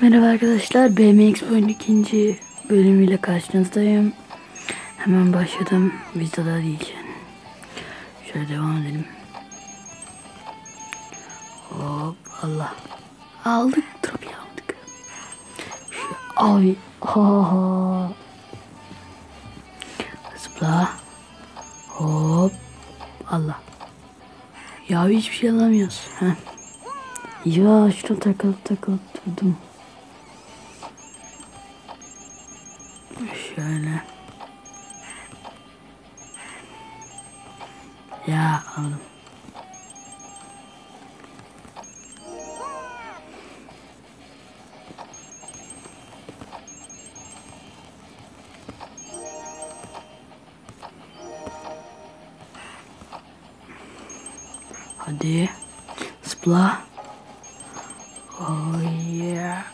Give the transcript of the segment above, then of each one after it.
Merhaba arkadaşlar, BMX Point ikinci bölümüyle karşınızdayım. Hemen başladım, videoda değilken. Şöyle devam edelim. Hop, Allah. Aldık, trofi aldık. Şu abi, ha. Zıpla. Hop, Allah. Ya hiçbir şey alamıyoruz. Heh. Ya şuna takılıp durdum. Şöyle. Ya aldım. Hadi. Zıpla. Oh yeah.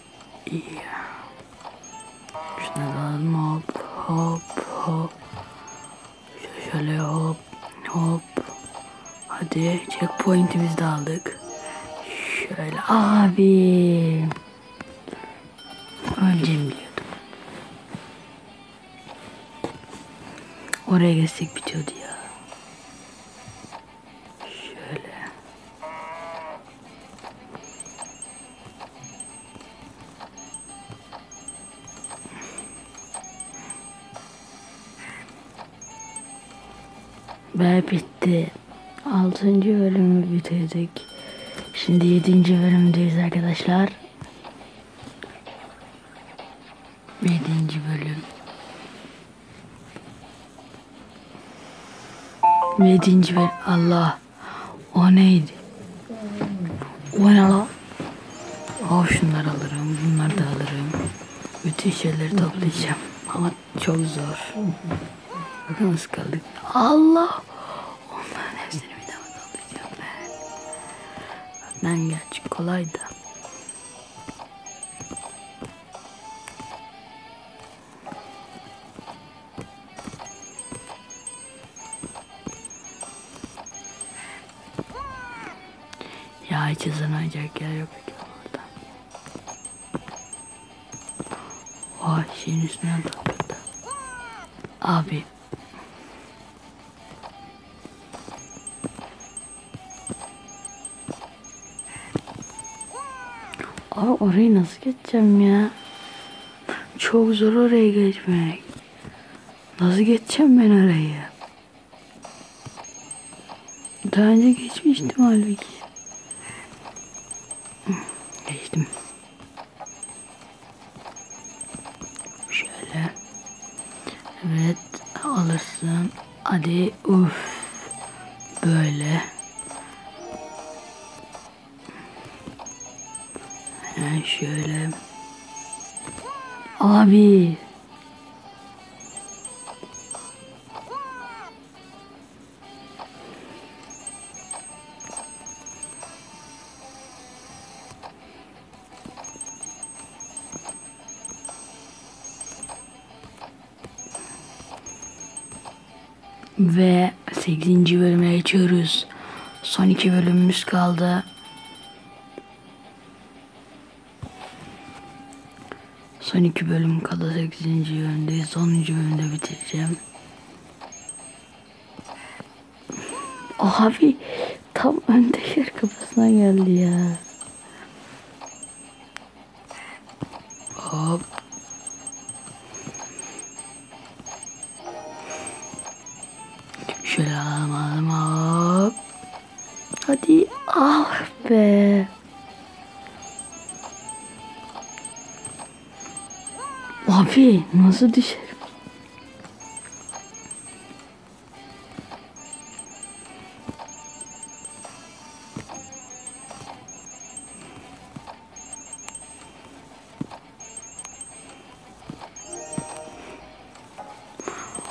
Yeah. Şuna alalım, hop hop hop. Şöyle hop hop. Hadi checkpoint'imizi de aldık. Şöyle abi. Öleceğimi biliyordum. Oraya geçsek bitiyordu ya. Şöyle. Ve bitti. 6. bölümü bitirdik. Şimdi 7. bölümdeyiz arkadaşlar. 7. bölüm. 7. bölüm. Allah. O neydi? O ne la? Oh, şunları alırım. Bunları da alırım. Bütün şeyleri toplayacağım. Ama çok zor. Bakın nasıl kaldık. Allah. Onların hepsini bir daha toplayacağım ben. Ben gerçi kolay da. Ya hiç hızlanacak yer yok orada. Vay, şeyin üstüne takıldı. Abi. Abi orayı nasıl geçeceğim ya? Çok zor oraya geçmek. Nasıl geçeceğim ben orayı? Daha önce geçmiştim halbuki. Geçtim. Şöyle. Evet, alırsın. Hadi, uff. Böyle. Yani şöyle. Abi. Ve 8. bölüme geçiyoruz. Son 2 bölümümüz kaldı. Son 2 bölüm kaldı, 8. bölümdeyiz. 10. bölümde bitireceğim. Oh abi, tam önde yer kafasına geldi ya. Hop. Şöyle alalım hop. Hadi, ah be. Abi nasıl düşerim?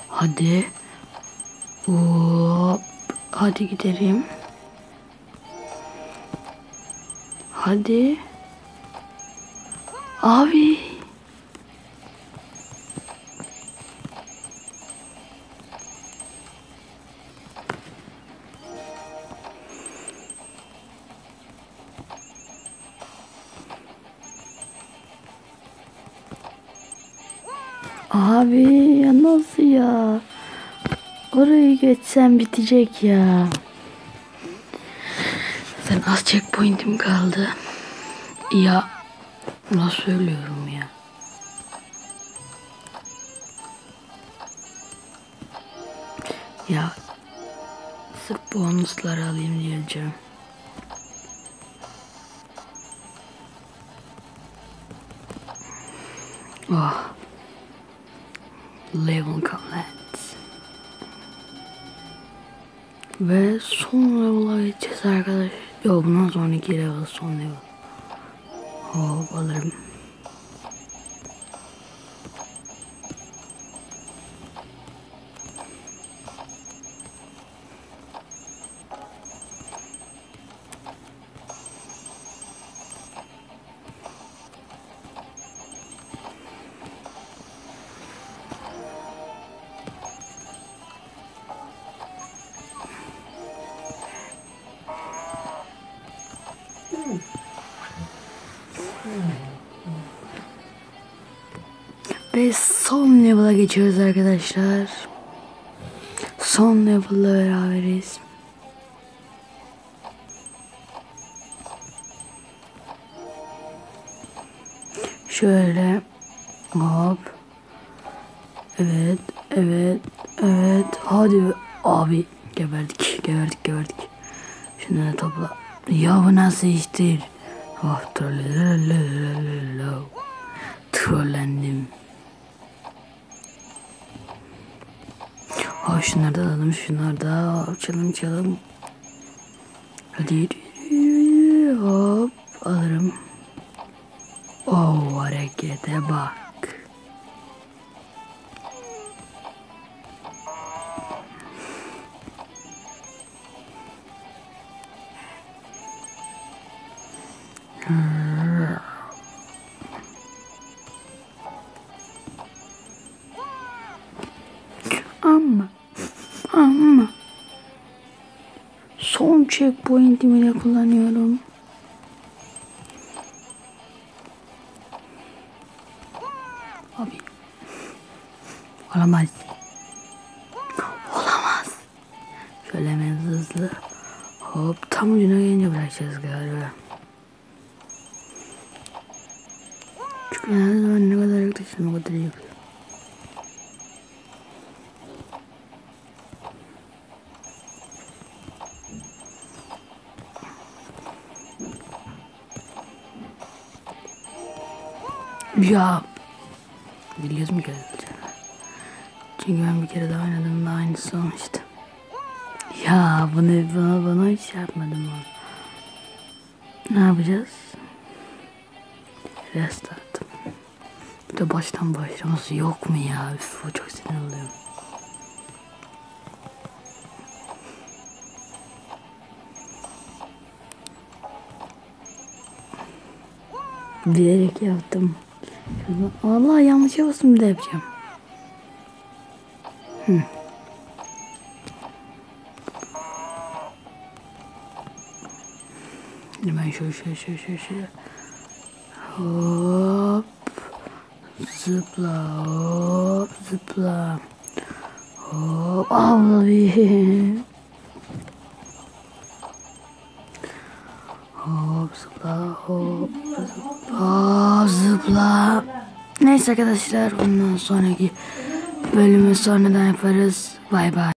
Hadi. Hop. Hadi gidelim. Hadi. Abi. Abi ya nasıl ya? Orayı geçsem bitecek ya. Sen az checkpoint'im kaldı. Ya nasıl söylüyorum ya? Ya sırf bonusları alayım diyeceğim. Oh. Level complete. Ve son level'a geçeceğiz arkadaş. Yok bundan sonraki level son level. Hop alırım. Ve son level'a geçiyoruz arkadaşlar. Son level'la beraberiz. Şöyle hop. Evet, evet, evet. Hadi abi geberdik. Şunları topla. Ya bu nasıl iştir? Oh trollendim. Oh şunları da alalım, şunları da çalalım. Hadi yürü. Hop alırım. Oh harekete bak. Ama son checkpoint'imi de kullanıyorum. Abi olamaz. Şöyle hemen hızlı. Hop tam ucuna gelince bırakacağız galiba. Çünkü her zaman ne kadar yaklaşırım o kadar iyi yapıyor. Ya biliyorsun ki çünkü ben bir kere daha oynadığımda aynısı olmuştu. Ya bana hiç yapmadım o. Ne yapacağız? Restart. Bir de baştan başlaması yok mu ya? Üf, o çok sinir oluyorum. Bilerek yaptım. Allah yanlış yapasın bir de yapacağım. Hemen şöyle. Hop. Zıpla. Hop. Abi. Hop zıpla. Neyse arkadaşlar bundan sonraki bölümü sonradan yaparız. Bay bay.